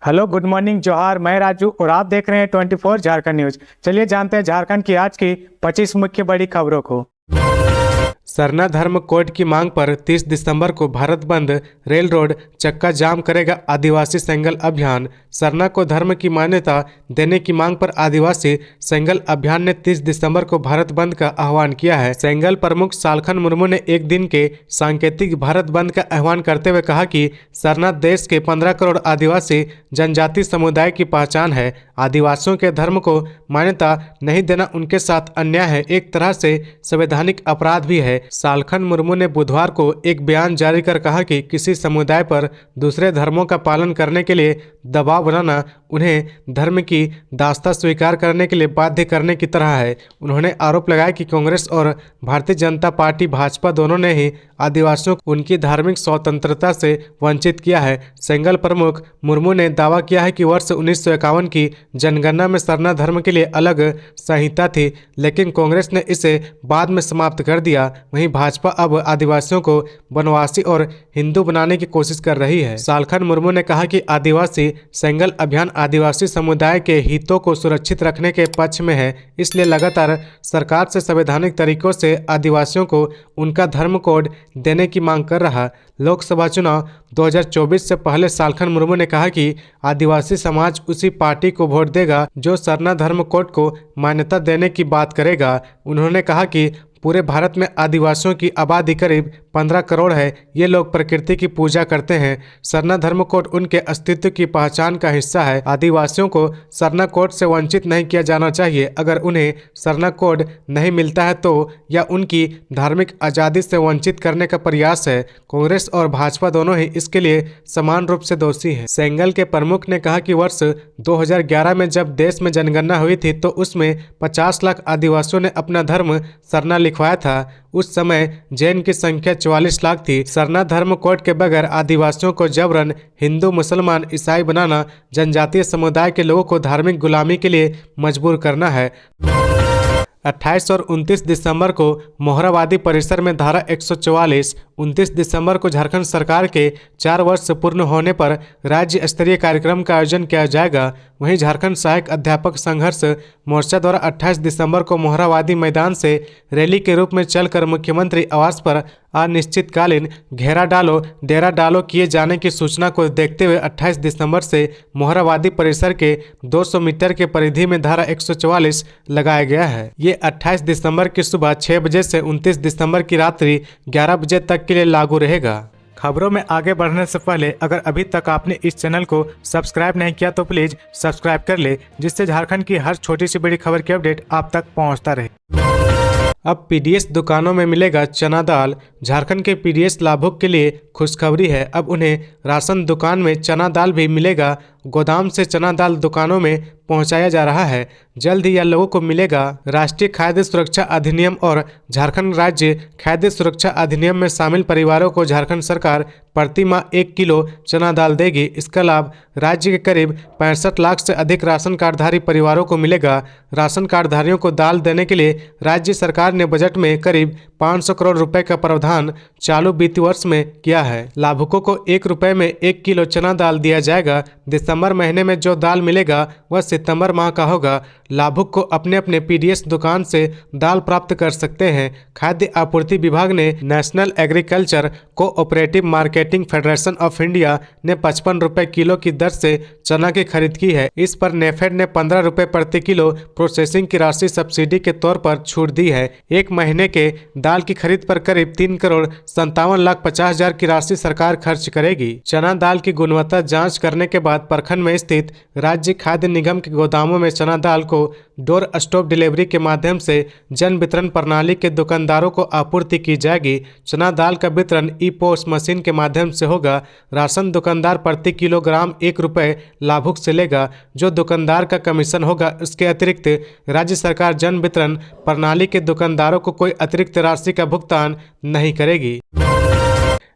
Hello, good morning, जोहार। मैं राजू और आप देख रहे हैं 24 झारखंड न्यूज। चलिए जानते हैं झारखंड की आज की 25 मुख्य बड़ी खबरों को। सरना धर्म कोड की मांग पर 30 दिसंबर को भारत बंद, रेल रोड चक्का जाम करेगा आदिवासी सेंगल अभियान। सरना को धर्म की मान्यता देने की मांग पर आदिवासी सेंगल अभियान ने 30 दिसंबर को भारत बंद का आह्वान किया है। सेंगल प्रमुख सालखन मुर्मू ने एक दिन के सांकेतिक भारत बंद का आह्वान करते हुए कहा कि सरना देश के 15 करोड़ आदिवासी जनजाति समुदाय की पहचान है। आदिवासियों के धर्म को मान्यता नहीं देना उनके साथ अन्याय है, एक तरह से संवैधानिक अपराध भी है। सालखन मुर्मू ने बुधवार को एक बयान जारी कर कहा कि किसी समुदाय पर दूसरे धर्मों का पालन करने के लिए दबाव बनाना उन्हें धर्म की दास्ता स्वीकार करने के लिए बाध्य करने की तरह है। उन्होंने आरोप लगाया कि कांग्रेस और भारतीय जनता पार्टी भाजपा दोनों ने ही आदिवासियों को उनकी धार्मिक स्वतंत्रता से वंचित किया है। सेंगल प्रमुख मुर्मू ने दावा किया है कि वर्ष 1951 की जनगणना में सरना धर्म के लिए अलग संहिता थी, लेकिन कांग्रेस ने इसे बाद में समाप्त कर दिया। वहीं भाजपा अब आदिवासियों को वनवासी और हिंदू बनाने की कोशिश कर रही है। सालखन मुर्मू ने कहा कि आदिवासी सेंगल अभियान आदिवासी समुदाय के हितों को सुरक्षित रखने के पक्ष में है, इसलिए लगातार सरकार से संवैधानिक तरीकों से आदिवासियों को उनका धर्म कोड देने की मांग कर रहा। लोकसभा चुनाव 2024 से पहले सालखन मुर्मू ने कहा कि आदिवासी समाज उसी पार्टी को वोट देगा जो सरना धर्म कोड को मान्यता देने की बात करेगा। उन्होंने कहा कि पूरे भारत में आदिवासियों की आबादी करीब 15 करोड़ है। ये लोग प्रकृति की पूजा करते हैं। सरना धर्म कोड उनके अस्तित्व की पहचान का हिस्सा है। आदिवासियों को सरना कोड से वंचित नहीं किया जाना चाहिए। अगर उन्हें सरना कोड नहीं मिलता है तो यह उनकी धार्मिक आज़ादी से वंचित करने का प्रयास है। कांग्रेस और भाजपा दोनों ही इसके लिए समान रूप से दोषी हैं। सेंगल के प्रमुख ने कहा कि वर्ष 2011 में जब देश में जनगणना हुई थी तो उसमें 50 लाख आदिवासियों ने अपना धर्म सरना लिखवाया था। उस समय जैन की संख्या 44 लाख थी। सरना धर्म कोड के बगैर आदिवासियों को जबरन हिंदू, मुसलमान, ईसाई बनाना जनजातीय समुदाय के लोगों को धार्मिक गुलामी के लिए मजबूर करना है। 28 और 29 दिसंबर को मोहराबादी परिसर में धारा 144, 29 दिसंबर को झारखंड सरकार के 4 वर्ष पूर्ण होने पर राज्य स्तरीय कार्यक्रम का आयोजन किया जाएगा। वहीं झारखंड सहायक अध्यापक संघर्ष मोर्चा द्वारा 28 दिसंबर को मोहराबादी मैदान से रैली के रूप में चलकर मुख्यमंत्री आवास पर अनिश्चितकालीन डेरा डालो किए जाने की सूचना को देखते हुए 28 दिसंबर से मोहराबादी परिसर के 200 मीटर के परिधि में धारा 144 लगाया गया है। ये 28 दिसंबर की सुबह 6 बजे से 29 दिसंबर की रात्रि 11 बजे तक के लिए लागू रहेगा। खबरों में आगे बढ़ने से पहले अगर अभी तक आपने इस चैनल को सब्सक्राइब नहीं किया तो प्लीज सब्सक्राइब कर ले, जिससे झारखंड की हर छोटी सी बड़ी खबर की अपडेट आप तक पहुंचता रहे। अब पीडीएस दुकानों में मिलेगा चना दाल। झारखंड के पीडीएस लाभुक के लिए खुशखबरी है। अब उन्हें राशन दुकान में चना दाल भी मिलेगा। गोदाम से चना दाल दुकानों में पहुंचाया जा रहा है। जल्द ही यह लोगों को मिलेगा। राष्ट्रीय खाद्य सुरक्षा अधिनियम और झारखंड राज्य खाद्य सुरक्षा अधिनियम में शामिल परिवारों को झारखंड सरकार प्रति माह 1 किलो चना दाल देगी। इसका लाभ राज्य के करीब 65 लाख से अधिक राशन कार्डधारी परिवारों को मिलेगा। राशन कार्डधारियों को दाल देने के लिए राज्य सरकार ने बजट में करीब 500 करोड़ रुपए का प्रावधान चालू वित्तीय वर्ष में किया है। लाभुकों को 1 रुपए में 1 किलो चना दाल दिया जाएगा। दिसंबर महीने में जो दाल मिलेगा वह सितंबर माह का होगा। लाभुक को अपने अपने पीडीएस दुकान से दाल प्राप्त कर सकते हैं। खाद्य आपूर्ति विभाग ने national agriculture cooperative marketing federation of India ने 55 रुपए किलो की दर से चना की खरीद की है। इस पर नेफेड ने 15 रुपए प्रति किलो प्रोसेसिंग की राशि सब्सिडी के तौर पर छूट दी है। एक महीने के दाल की खरीद पर करीब 3,57,50,000 की राशि सरकार खर्च करेगी। चना दाल की गुणवत्ता जांच करने के बाद प्रखंड में स्थित राज्य खाद्य निगम के गोदामों में चना दाल को डोर स्टॉप डिलीवरी के माध्यम से जन वितरण प्रणाली के दुकानदारों को आपूर्ति की जाएगी। चना दाल का वितरण ई-पोस मशीन के माध्यम से होगा। राशन दुकानदार प्रति किलोग्राम 1 रुपए लाभुक से लेगा, जो दुकानदार का कमीशन होगा। इसके अतिरिक्त राज्य सरकार जन वितरण प्रणाली के दुकानदारों को कोई अतिरिक्त राशि का भुगतान नहीं करेगी।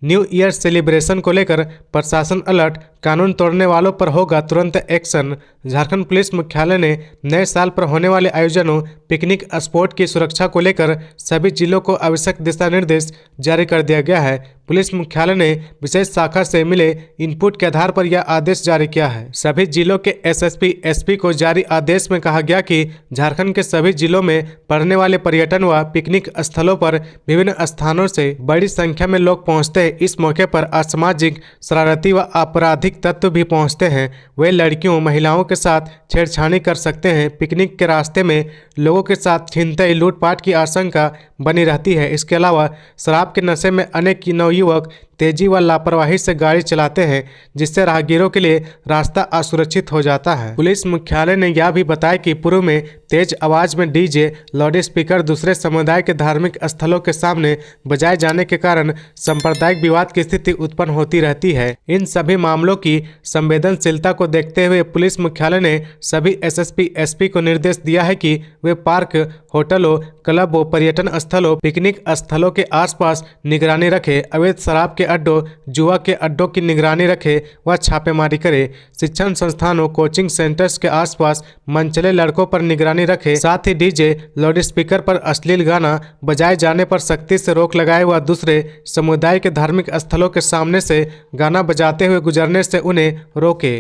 न्यू ईयर सेलिब्रेशन को लेकर प्रशासन अलर्ट। कानून तोड़ने वालों पर होगा तुरंत एक्शन। झारखंड पुलिस मुख्यालय ने नए साल पर होने वाले आयोजनों, पिकनिक स्पॉट की सुरक्षा को लेकर सभी जिलों को आवश्यक दिशा निर्देश जारी कर दिया गया है। पुलिस मुख्यालय ने विशेष शाखा से मिले इनपुट के आधार पर यह आदेश जारी किया है। सभी जिलों के एसएसपी, एसपी को जारी आदेश में कहा गया कि झारखंड के सभी जिलों में पड़ने वाले पर्यटन व पिकनिक स्थलों पर विभिन्न स्थानों से बड़ी संख्या में लोग पहुंचते हैं। इस मौके पर असामाजिक, शरारती व आपराधिक तत्व भी पहुंचते हैं। वे लड़कियों, महिलाओं के साथ छेड़छाड़ी कर सकते हैं। पिकनिक के रास्ते में लोगों के साथ छिनतई, लूटपाट की आशंका बनी रहती है। इसके अलावा शराब के नशे में अनेक नवयुवक तेजी व लापरवाही से गाड़ी चलाते हैं, जिससे राहगीरों के लिए रास्ता असुरक्षित हो जाता है। पुलिस मुख्यालय ने यह भी बताया कि पूर्व में तेज आवाज में डीजे, लाउड स्पीकर दूसरे समुदाय के धार्मिक स्थलों के सामने बजाए जाने के कारण सांप्रदायिक विवाद की स्थिति उत्पन्न होती रहती है। इन सभी मामलों की संवेदनशीलता को देखते हुए पुलिस मुख्यालय ने सभी एसएसपी, एसपी को निर्देश दिया है कि वे पार्क, होटलों, क्लबों, पर्यटन स्थलों, पिकनिक स्थलों के आसपास निगरानी रखें, अवैध शराब के अड्डों, जुआ के अड्डों की निगरानी रखें व छापेमारी करें। शिक्षण संस्थानों, कोचिंग सेंटर्स के आसपास मनचले लड़कों पर निगरानी रखें। साथ ही डीजे, लाउड स्पीकर पर अश्लील गाना बजाए जाने पर सख्ती से रोक लगाए व दूसरे समुदाय के धार्मिक स्थलों के सामने से गाना बजाते हुए गुजरने से उन्हें रोके।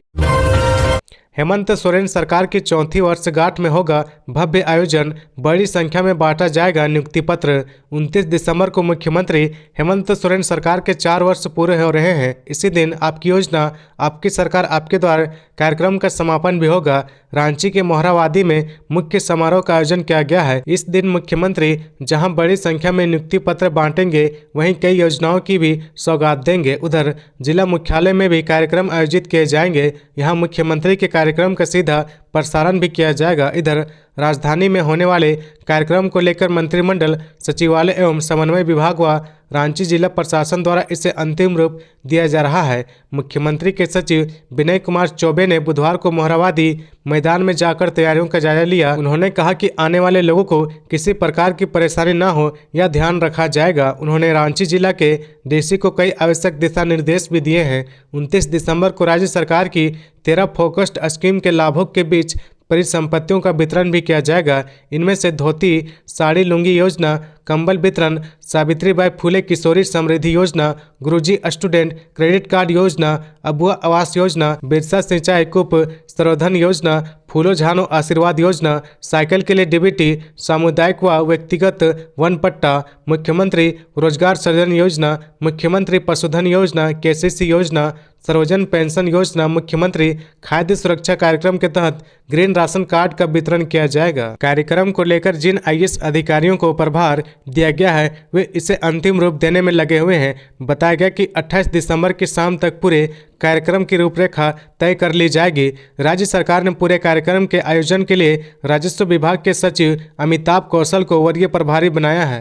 हेमंत सोरेन सरकार की चौथी वर्षगांठ में होगा भव्य आयोजन, बड़ी संख्या में बांटा जाएगा नियुक्ति पत्र। 29 दिसंबर को मुख्यमंत्री हेमंत सोरेन सरकार के 4 वर्ष पूरे हो रहे हैं। इसी दिन आपकी योजना, आपकी सरकार, आपके द्वार कार्यक्रम का समापन भी होगा। रांची के मोहरावादी में मुख्य समारोह का आयोजन किया गया है। इस दिन मुख्यमंत्री जहां बड़ी संख्या में नियुक्ति पत्र बांटेंगे, वहीं कई योजनाओं की भी सौगात देंगे। उधर जिला मुख्यालय में भी कार्यक्रम आयोजित किए जाएंगे। यहां मुख्यमंत्री के कार्यक्रम का सीधा प्रसारण भी किया जाएगा। इधर राजधानी में होने वाले कार्यक्रम को लेकर मंत्रिमंडल, सचिवालय एवं समन्वय विभाग व रांची जिला प्रशासन द्वारा इसे अंतिम रूप दिया जा रहा है। मुख्यमंत्री के सचिव विनय कुमार चौबे ने बुधवार को मोहरावादी मैदान में जाकर तैयारियों का जायजा लिया। उन्होंने कहा कि आने वाले लोगों को किसी प्रकार की परेशानी न हो, यह ध्यान रखा जाएगा। उन्होंने रांची जिला के डीसी को कई आवश्यक दिशा निर्देश भी दिए हैं। 29 दिसंबर को राज्य सरकार की 13 फोकस्ड स्कीम के लाभुक के बीच परिसंपत्तियों का वितरण भी किया जाएगा। इनमें से धोती, साड़ी, लुंगी योजना, कंबल वितरण, सावित्रीबाई फुले किशोरी समृद्धि योजना, गुरुजी स्टूडेंट क्रेडिट कार्ड योजना, अबुआ आवास योजना, बिरसा सिंचाई कूप संवर्धन योजना, फूलो झानो आशीर्वाद योजना, साइकिल के लिए डीबीटी, सामुदायिक व व्यक्तिगत वन पट्टा, मुख्यमंत्री रोजगार सृजन योजना, मुख्यमंत्री पशुधन योजना, केसीसी योजना, सर्वजन पेंशन योजना, मुख्यमंत्री खाद्य सुरक्षा कार्यक्रम के तहत ग्रीन राशन कार्ड का वितरण किया जाएगा। कार्यक्रम को लेकर जिन आईएएस अधिकारियों को प्रभार दिया गया है, वे इसे अंतिम रूप देने में लगे हुए हैं। बताया गया कि 28 दिसंबर की शाम तक पूरे कार्यक्रम की रूपरेखा तय कर ली जाएगी। राज्य सरकार ने पूरे कार्यक्रम के आयोजन के लिए राजस्व विभाग के सचिव अमिताभ कौशल को वरीय प्रभारी बनाया है।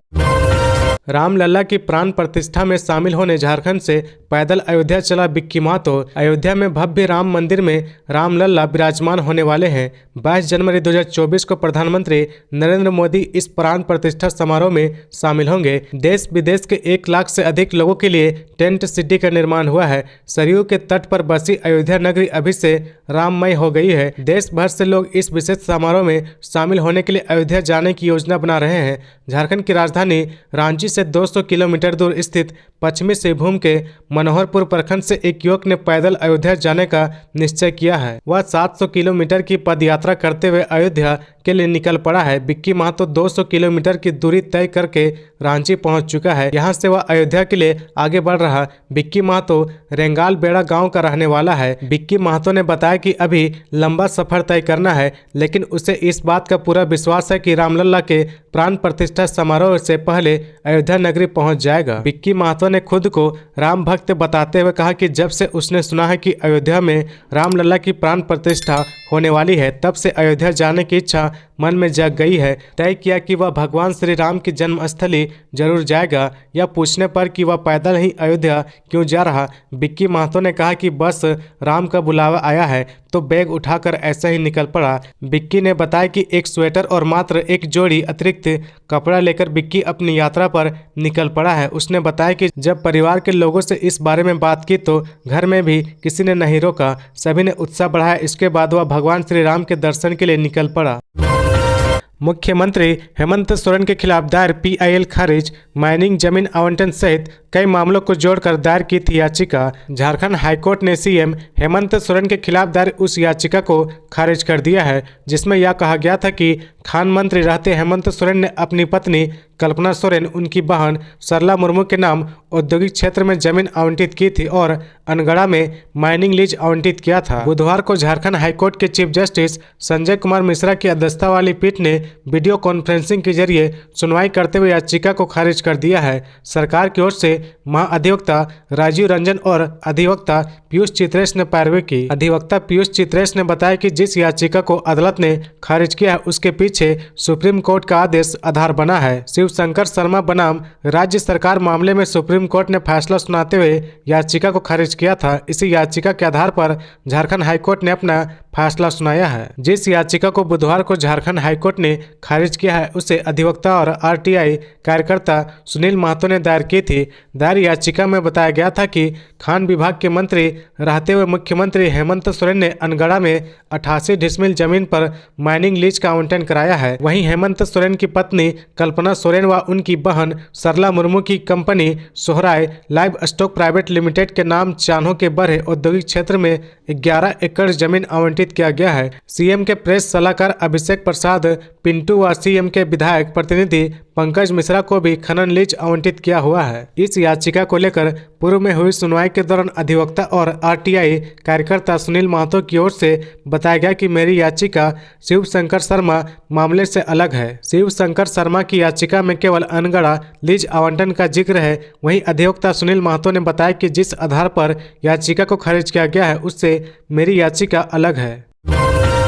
रामलला की प्राण प्रतिष्ठा में शामिल होने झारखंड से पैदल अयोध्या चला बिक्की महतो। अयोध्या में भव्य राम मंदिर में रामलला विराजमान होने वाले हैं। 22 जनवरी 2024 को प्रधानमंत्री नरेंद्र मोदी इस प्राण प्रतिष्ठा समारोह में शामिल होंगे। देश विदेश के 1 लाख से अधिक लोगों के लिए टेंट सिटी का निर्माण हुआ है। सरयू के तट पर बसी अयोध्या नगरी अभी से राममय हो गई है। देश भर से लोग इस विशेष समारोह में शामिल होने के लिए अयोध्या जाने की योजना बना रहे हैं। झारखंड की राजधानी रांची से 200 किलोमीटर दूर स्थित पश्चिमी सिंहभूम के मनोहरपुर प्रखंड से एक युवक ने पैदल अयोध्या जाने का निश्चय किया है। वह 700 किलोमीटर की पदयात्रा करते हुए अयोध्या के लिए निकल पड़ा है। बिक्की महतो 200 किलोमीटर की दूरी तय करके रांची पहुंच चुका है। यहां से वह अयोध्या के लिए आगे बढ़ रहा। बिक्की महतो रेंगाल बेड़ा गांव का रहने वाला है। बिक्की महतो ने बताया कि अभी लंबा सफर तय करना है, लेकिन उसे इस बात का पूरा विश्वास है कि रामलला के प्राण प्रतिष्ठा समारोह से पहले अयोध्या नगरी पहुंच जाएगा। बिक्की महतो ने खुद को राम भक्त बताते हुए कहा कि जब से उसने सुना है कि अयोध्या में रामलला की प्राण प्रतिष्ठा होने वाली है, तब से अयोध्या जाने की इच्छा मन में जग गई है। तय किया कि वह भगवान श्री राम की जन्मस्थली जरूर जाएगा। यह पूछने पर कि वह पैदल ही अयोध्या क्यों जा रहा, बिक्की महतो ने कहा कि बस राम का बुलावा आया है तो बैग उठाकर ऐसे ही निकल पड़ा। बिक्की ने बताया कि एक स्वेटर और मात्र एक जोड़ी अतिरिक्त कपड़ा लेकर बिक्की अपनी यात्रा पर निकल पड़ा है। उसने बताया कि जब परिवार के लोगों से इस बारे में बात की तो घर में भी किसी ने नहीं रोका, सभी ने उत्साह बढ़ाया। इसके बाद वह भगवान श्री राम के दर्शन के लिए निकल पड़ा। मुख्यमंत्री हेमंत सोरेन के खिलाफ दायर पीआईएल खारिज, माइनिंग जमीन आवंटन सहित कई मामलों को जोड़कर दायर की थी याचिका। झारखंड हाईकोर्ट ने सीएम हेमंत सोरेन के खिलाफ दायर उस याचिका को खारिज कर दिया है जिसमें यह कहा गया था कि खान मंत्री रहते हेमंत सोरेन ने अपनी पत्नी कल्पना सोरेन, उनकी बहन सरला मुर्मू के नाम औद्योगिक क्षेत्र में जमीन आवंटित की थी और अनगढ़ा में माइनिंग लीज आवंटित किया था। बुधवार को झारखंड हाईकोर्ट के चीफ जस्टिस संजय कुमार मिश्रा की अध्यक्षता वाली पीठ ने वीडियो कॉन्फ्रेंसिंग के जरिए सुनवाई करते हुए याचिका को खारिज कर दिया है। सरकार की ओर से महाअधिवक्ता राजीव रंजन और अधिवक्ता पीयूष चित्रेश ने पैरवी की। अधिवक्ता पीयूष चित्रेश ने बताया कि जिस याचिका को अदालत ने खारिज किया है उसके पीछे सुप्रीम कोर्ट का आदेश आधार बना है। शिवशंकर शर्मा बनाम राज्य सरकार मामले में सुप्रीम कोर्ट ने फैसला सुनाते हुए याचिका को खारिज किया था। इसी याचिका के आधार पर झारखंड हाईकोर्ट ने अपना फैसला सुनाया है। जिस याचिका को बुधवार को झारखंड हाईकोर्ट ने खारिज किया है उसे अधिवक्ता और आरटीआई कार्यकर्ता सुनील महतो ने दायर की थी। दायर याचिका में बताया गया था कि खान विभाग के मंत्री रहते हुए मुख्यमंत्री हेमंत सोरेन ने अनगढ़ा में 88 डिसमिल जमीन पर माइनिंग लीज का आवंटन कराया है। वहीं हेमंत सोरेन की पत्नी कल्पना सोरेन व उनकी बहन सरला मुर्मू की company Sohrai live stock private limited के नाम चान्हो के बड़े औद्योगिक क्षेत्र में 11 एकड़ जमीन आवंटित किया गया है। सीएम के प्रेस सलाहकार अभिषेक प्रसाद पिंटू व सीएम के विधायक प्रतिनिधि पंकज मिश्रा को भी खनन लीज आवंटित किया हुआ है। इस याचिका को लेकर पूर्व में हुई सुनवाई के दौरान अधिवक्ता और आरटीआई कार्यकर्ता सुनील महतो की ओर से बताया गया कि मेरी याचिका शिवशंकर शर्मा मामले से अलग है। शिवशंकर शर्मा की याचिका में केवल अनगढ़ा लीज आवंटन का जिक्र है। वहीं अधिवक्ता सुनील महतो ने बताया कि जिस आधार पर याचिका को खारिज किया गया है उससे मेरी याचिका अलग है।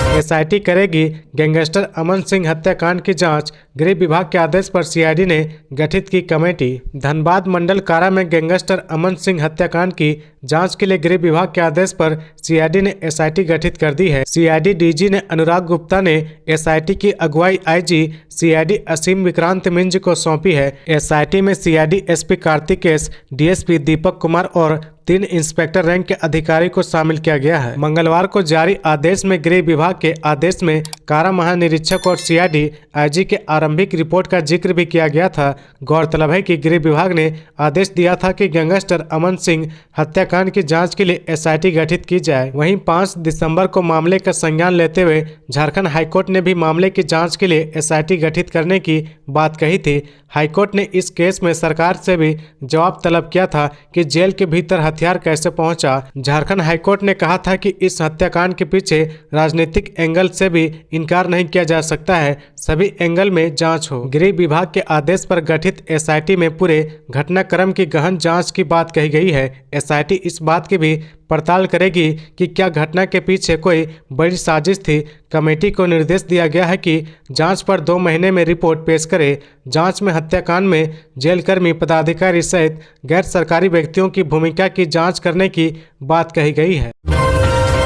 एसआईटी करेगी गैंगस्टर अमन सिंह हत्याकांड की जांच, गृह विभाग के आदेश पर सीआईडी ने गठित की कमेटी। धनबाद मंडल कारा में गैंगस्टर अमन सिंह हत्याकांड की जांच के लिए गृह विभाग के आदेश पर सीआईडी ने एसआईटी गठित कर दी है। सीआईडी डीजी ने अनुराग गुप्ता ने एसआईटी की अगुवाई आईजी सीआईडी असीम विक्रांत मिंज को सौंपी है। एसआईटी में CID SP Kartikesh, DSP Deepak Kumar और 3 इंस्पेक्टर रैंक के अधिकारी को शामिल किया गया है। मंगलवार को जारी आदेश में गृह विभाग के आदेश में कारा महानिरीक्षक और सीआईडी आईजी के आरंभिक रिपोर्ट का जिक्र भी किया गया था। गौरतलब है कि गृह विभाग ने आदेश दिया था कि गैंगस्टर अमन सिंह हत्याकांड की जांच के लिए एसआईटी गठित की जाए। वहीं 5 दिसंबर को मामले का संज्ञान लेते हुए झारखंड हाईकोर्ट ने भी मामले की जांच के लिए एसआईटी गठित करने की बात कही थी। हाईकोर्ट ने इस केस में सरकार से भी जवाब तलब किया था कि जेल के भीतर हथियार कैसे पहुंचा। झारखंड हाईकोर्ट ने कहा था कि इस हत्याकांड के पीछे राजनीतिक एंगल से भी इनकार नहीं किया जा सकता है, सभी एंगल में जांच हो। गृह विभाग के आदेश पर गठित एसआईटी में पूरे घटनाक्रम की गहन जांच की बात कही गई है। एसआईटी इस बात की भी पड़ताल करेगी कि क्या घटना के पीछे कोई बड़ी साजिश थी। कमेटी को निर्देश दिया गया है कि जांच पर 2 महीने में रिपोर्ट पेश करे। जांच में हत्याकांड में जेलकर्मी, पदाधिकारी सहित गैर सरकारी व्यक्तियों की भूमिका की जांच करने की बात कही गई है।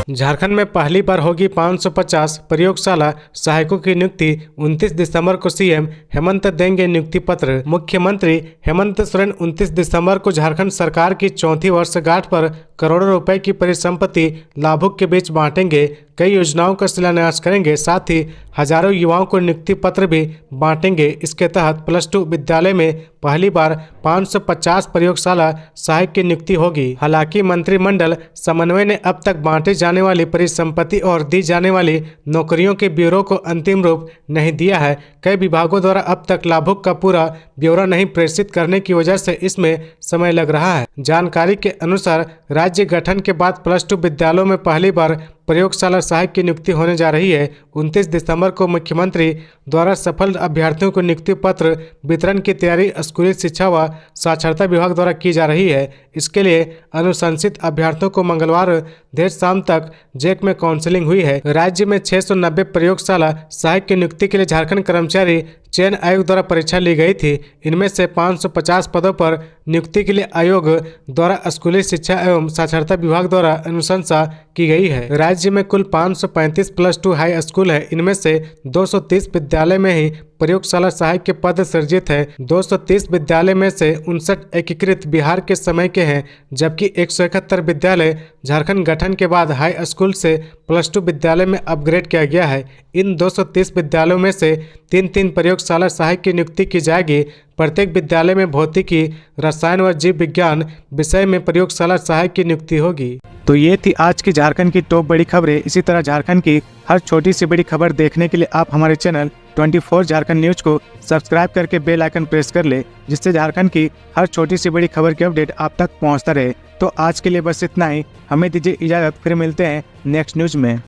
झारखंड में पहली बार होगी 550 प्रयोगशाला सहायकों की नियुक्ति। 29 दिसंबर को सीएम हेमंत देंगे नियुक्ति पत्र। मुख्यमंत्री हेमंत सोरेन 29 दिसंबर को झारखंड सरकार की 4वीं वर्षगांठ पर करोड़ों रुपए की परिसंपत्ति लाभुक के बीच बांटेंगे। कई योजनाओं का शिलान्यास करेंगे, साथ ही हजारों युवाओं को नियुक्ति पत्र भी बांटेंगे। इसके तहत +2 विद्यालय में पहली बार 550 प्रयोगशाला सहायक की नियुक्ति होगी। हालांकि मंत्रिमंडल समन्वय ने अब तक बांटे जाने वाली परिसंपत्ति और दी जाने वाली नौकरियों के ब्यूरो को अंतिम रूप नहीं दिया है। कई विभागों द्वारा अब तक लाभुक का पूरा ब्यौरा नहीं प्रेषित करने की वजह से इसमें समय लग रहा है। जानकारी के अनुसार राज्य गठन के बाद +2 विद्यालयों में पहली बार प्रयोगशाला सहायक की नियुक्ति होने जा रही है। 29 दिसंबर को मुख्यमंत्री द्वारा सफल अभ्यर्थियों को नियुक्ति पत्र वितरण की तैयारी स्कूली शिक्षा व साक्षरता विभाग द्वारा की जा रही है। इसके लिए अनुशंसित अभ्यर्थियों को मंगलवार देर शाम तक जैक में काउंसलिंग हुई है। राज्य में 690 प्रयोगशाला सहायक की नियुक्ति के लिए झारखंड कर्मचारी चयन आयोग द्वारा परीक्षा ली गई थी। इनमें से 550 पदों पर नियुक्ति के लिए आयोग द्वारा स्कूली शिक्षा एवं साक्षरता विभाग द्वारा अनुशंसा की गई है। राज्य में कुल 535 +2 हाई स्कूल है। इनमें से 230 विद्यालय में ही प्रयोगशाला सहायक के पद सृजित है। 230 विद्यालय में से 59 एकीकृत बिहार के समय के हैं, जबकि 171 विद्यालय झारखंड गठन के बाद हाई स्कूल से +2 विद्यालय में अपग्रेड किया गया है। इन 230 विद्यालयों में से 3-3 प्रयोगशाला सहायक की नियुक्ति की जाएगी। प्रत्येक विद्यालय में भौतिकी, रसायन व जीव विज्ञान विषय में प्रयोगशाला सहायक की नियुक्ति होगी। तो ये थी आज की झारखंड की टॉप बड़ी खबरें। इसी तरह झारखंड की हर छोटी सी बड़ी खबर देखने के लिए आप हमारे चैनल 24 झारखंड न्यूज को सब्सक्राइब करके बेल आइकन प्रेस कर ले, जिससे झारखंड की हर छोटी सी बड़ी खबर की अपडेट आप तक पहुंचता रहे। तो आज के लिए बस इतना ही। हमें दीजिए इजाजत, फिर मिलते हैं नेक्स्ट न्यूज में।